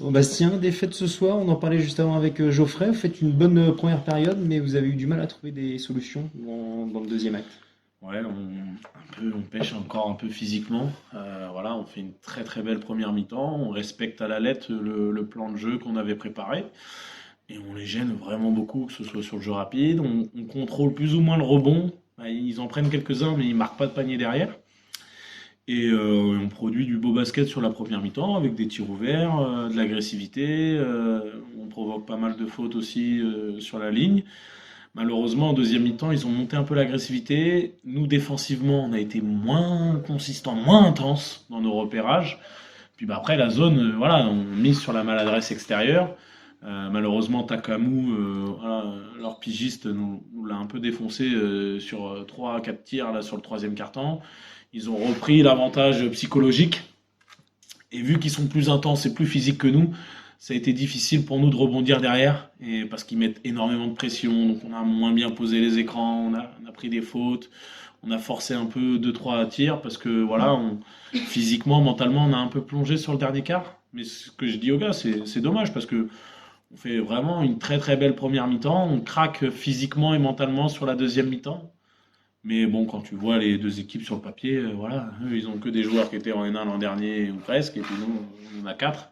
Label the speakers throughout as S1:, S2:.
S1: Bon, Bastien, défaite ce soir, on en parlait juste avant avec Geoffrey. Vous faites une bonne première période, mais vous avez eu du mal à trouver des solutions dans le deuxième acte.
S2: Ouais, on pêche encore un peu physiquement. Voilà, on fait une très très belle première mi-temps. On respecte à la lettre le plan de jeu qu'on avait préparé. Et on les gêne vraiment beaucoup, que ce soit sur le jeu rapide. On contrôle plus ou moins le rebond. Ils en prennent quelques-uns, mais ils marquent pas de panier derrière. Et on produit du beau basket sur la première mi-temps avec des tirs ouverts, de l'agressivité. On provoque pas mal de fautes aussi sur la ligne. Malheureusement, en deuxième mi-temps, ils ont monté un peu l'agressivité. Nous, défensivement, on a été moins consistant, moins intense dans nos repérages. Puis bah, après, la zone, voilà, on mise sur la maladresse extérieure. Malheureusement, Takamu, voilà, leur pigiste, nous l'a un peu défoncé sur 3 à 4 tirs là, sur le troisième quart-temps. Ils ont repris l'avantage psychologique. Et vu qu'ils sont plus intenses et plus physiques que nous, ça a été difficile pour nous de rebondir derrière. Et parce qu'ils mettent énormément de pression. Donc on a moins bien posé les écrans, on a pris des fautes. On a forcé un peu deux trois tirs parce que voilà, physiquement, mentalement, on a un peu plongé sur le dernier quart. Mais ce que je dis aux gars, c'est dommage parce que on fait vraiment une très très belle première mi-temps. On craque physiquement et mentalement sur la deuxième mi-temps. Mais bon, quand tu vois les deux équipes sur le papier, voilà, eux, ils ont que des joueurs qui étaient en N1 l'an dernier ou presque, et puis nous, on en a quatre.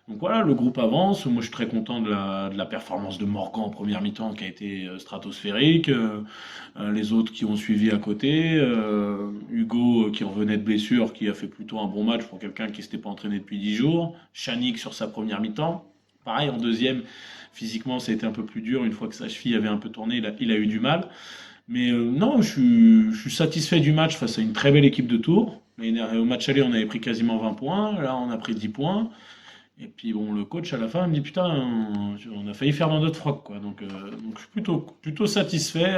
S2: Donc voilà, le groupe avance. Moi, je suis très content de la performance de Morgan en première mi-temps qui a été stratosphérique. Les autres qui ont suivi à côté. Hugo qui revenait de blessure, qui a fait plutôt un bon match pour quelqu'un qui ne s'était pas entraîné depuis 10 jours. Chanik sur sa première mi-temps. Pareil, en deuxième, physiquement, ça a été un peu plus dur. Une fois que sa cheville avait un peu tourné, il a eu du mal. Mais non, je suis satisfait du match face à une très belle équipe de Tours. Au match aller, on avait pris quasiment 20 points. Là, on a pris 10 points. Et puis bon, le coach à la fin me dit putain, on a failli faire dans notre froc quoi. Donc je suis plutôt satisfait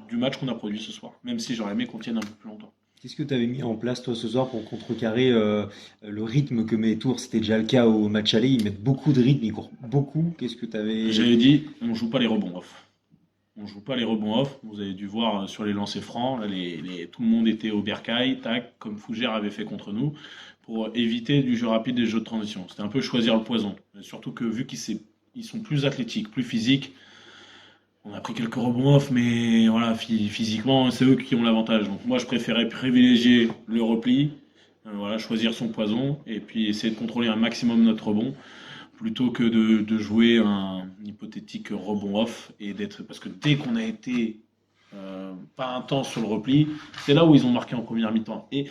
S2: du match qu'on a produit ce soir, même si j'aurais aimé qu'on tienne un peu plus longtemps.
S1: Qu'est-ce que tu avais mis en place toi ce soir pour contrecarrer le rythme que met Tours? C'était déjà le cas au match aller, ils mettent beaucoup de rythme, ils courent beaucoup. Qu'est-ce que tu avais...
S2: J'avais dit, on joue pas les rebonds off. On joue pas les rebonds off. Vous avez dû voir sur les lancers francs, là, tout le monde était au bercail, tac, comme Fougère avait fait contre nous, pour éviter du jeu rapide et des jeux de transition. C'était un peu choisir le poison. Mais surtout que vu ils sont plus athlétiques, plus physiques, on a pris quelques rebonds off, mais voilà, physiquement, c'est eux qui ont l'avantage. Donc moi, je préférais privilégier le repli, voilà, choisir son poison, et puis essayer de contrôler un maximum notre rebond plutôt que de jouer un hypothétique rebond off et d'être parce que dès qu'on a été pas intense sur le repli, c'est là où ils ont marqué en première mi-temps. Et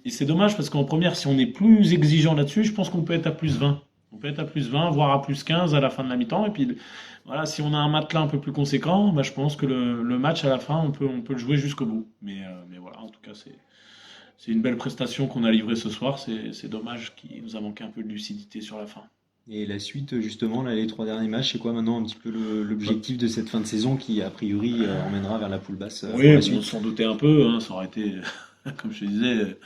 S2: c'est dommage parce qu'en première, si on est plus exigeant là-dessus, je pense qu'on peut être à plus 20. On peut être à plus 20, voire à plus 15 à la fin de la mi-temps. Et puis voilà, si on a un matelas un peu plus conséquent, bah, je pense que le match à la fin, on peut le jouer jusqu'au bout. Mais voilà, en tout cas, c'est une belle prestation qu'on a livrée ce soir. C'est dommage qu'il nous a manqué un peu de lucidité sur la fin.
S1: Et la suite, justement, là, les trois derniers matchs, c'est quoi maintenant un petit peu l'objectif de cette fin de saison qui, a priori, emmènera vers la poule basse pour
S2: Oui,
S1: la
S2: bon, on
S1: suite?
S2: s'en doutait un peu, hein, ça aurait été, comme je te disais,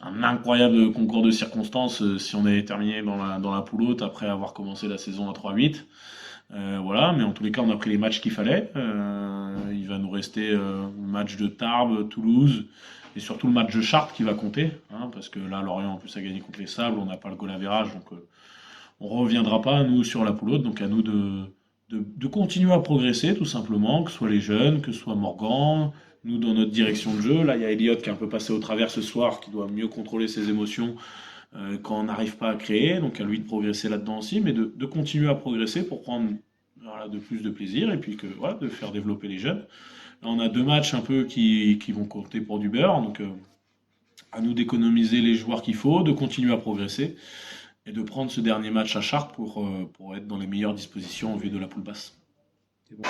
S2: un incroyable concours de circonstances si on avait terminé dans la poule haute après avoir commencé la saison à 3-8. Voilà, mais en tous les cas, on a pris les matchs qu'il fallait. Il va nous rester le match de Tarbes, Toulouse et surtout le match de Chartres qui va compter, hein, parce que là, Lorient en plus a gagné contre les Sables, on n'a pas le goal average, donc on reviendra pas, nous, sur la poule haute, donc à nous de continuer à progresser, tout simplement, que ce soit les jeunes, que ce soit Morgan, nous dans notre direction de jeu. Là, il y a Elliott qui est un peu passé au travers ce soir, qui doit mieux contrôler ses émotions quand on n'arrive pas à créer, donc à lui de progresser là-dedans aussi, mais de continuer à progresser pour prendre voilà, de plus de plaisir et puis voilà, de faire développer les jeunes. Là, on a deux matchs un peu qui vont compter pour du beurre, donc à nous d'économiser les joueurs qu'il faut, de continuer à progresser et de prendre ce dernier match à Chartres pour être dans les meilleures dispositions au vu de la poule basse.
S1: C'est bon.